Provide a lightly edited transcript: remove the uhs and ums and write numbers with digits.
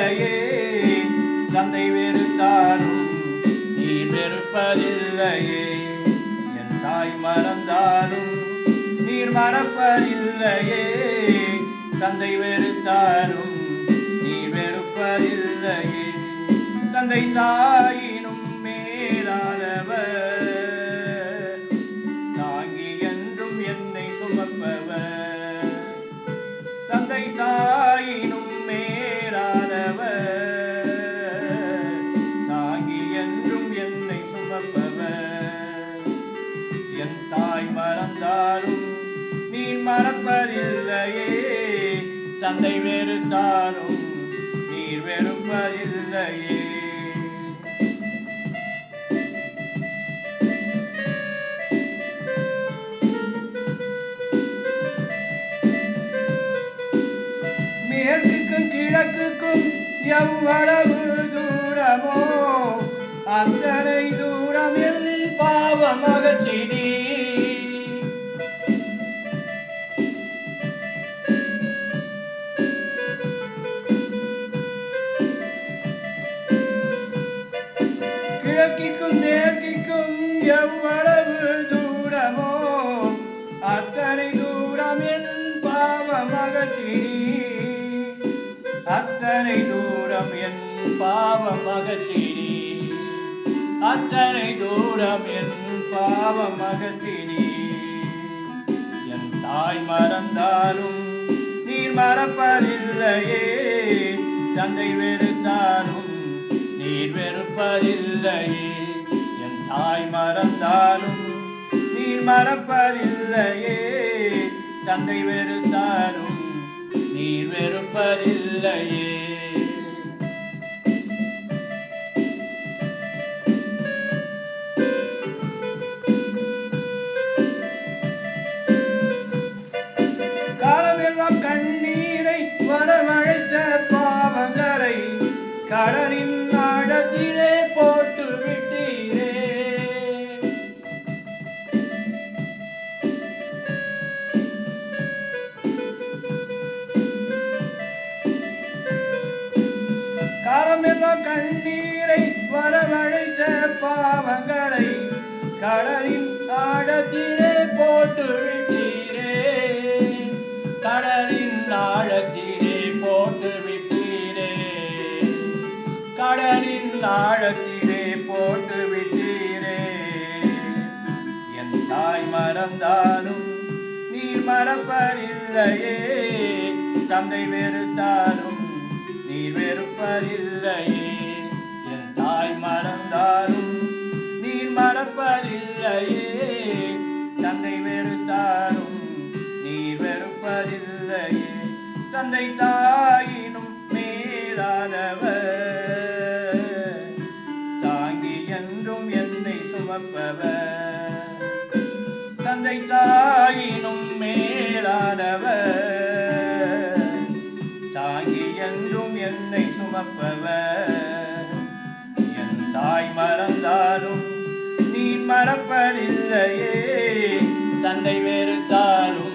மறப்பதில்லையே. தந்தை வெறுத்தாலும் நீர் வெறுப்பதில்லையே. என் தாய் மறந்தாலும் நீர் மறப்பதில்லையே. தந்தை வெறுத்தாலும் நீர் வெறுப்பதில்லையே. தந்தை தாயினும் மேலானவர், தாங்கி என்றும் என்னை சுமப்பவர். தந்தை தாயினும் மேலானவர், தாங்கி என்றும் என்னை சுமப்பவர். என் தாய் மறந்தாலும் நீர் மறப்பதில்லையே. தந்தை வெறுத்தாலும் நீர் வெறுப்பதில்லையே. மேற்குக்கும் கிழக்குக்கும் எவ்வளவு தூரமோ அத்தனை தூரம் என் பாவம் அகற்றினீர். கிழக்கிற்கும் மேற்கிற்கும் எவ்வளவு தூரமோ அத்தனை தூரம் என் பாவம் அகற்றினீர். அத்தனை தூரம் என் பாவம் அகற்றினீர். அத்தனை தூரம் என் பாவம் அகற்றினீர். என் தாய் மறந்தாலும் நீர் மறப்பதில்லையே. தந்தை வெறுத்தாலும் நீர் வெறுப்பதில்லையே. என் தாய் மறந்தாலும் நீர் மறப்பதில்லையே. தந்தை வெறுத்தாலும் நீர் வெறுப்பதில்லையே. காலமெல்லாம் கண்ணீரை வரவழைத்த பாவங்களை கடலின் ஆழத்திலே போட்டு விட்டீரே. காலமெல்லாம் கண்ணீரை வரவழைத்த பாவங்களை கடலின் ஆழத்திலே போட்டு விட்டீரே. கடலின் ஆழத்திலே போட்டு விட்டீரே. கடலின் ஆழத்திலே போட்டு விட்டீரே. என் தாய் மறந்தாலும் நீர் மறப்பதில்லையே. தந்தை வெறுத்தாலும் நீர் வெறுப்பதில்லையே. என் தாய் மறந்தாலும் நீர் மறப்பதில்லையே. தந்தை வெறுத்தாலும் நீர் வெறுப்பதில்லையே. தந்தை தாயினும் மேலானவர், தாங்கி என்றும் என்னை சுமப்பவர். தந்தை தாயினும் மேலானவர், தாங்கி என்றும் என்னை சுமப்பவர். என் தாய் மறந்தாலும் நீர் மறப்பதில்லையே. தந்தை வெறுத்தாலும்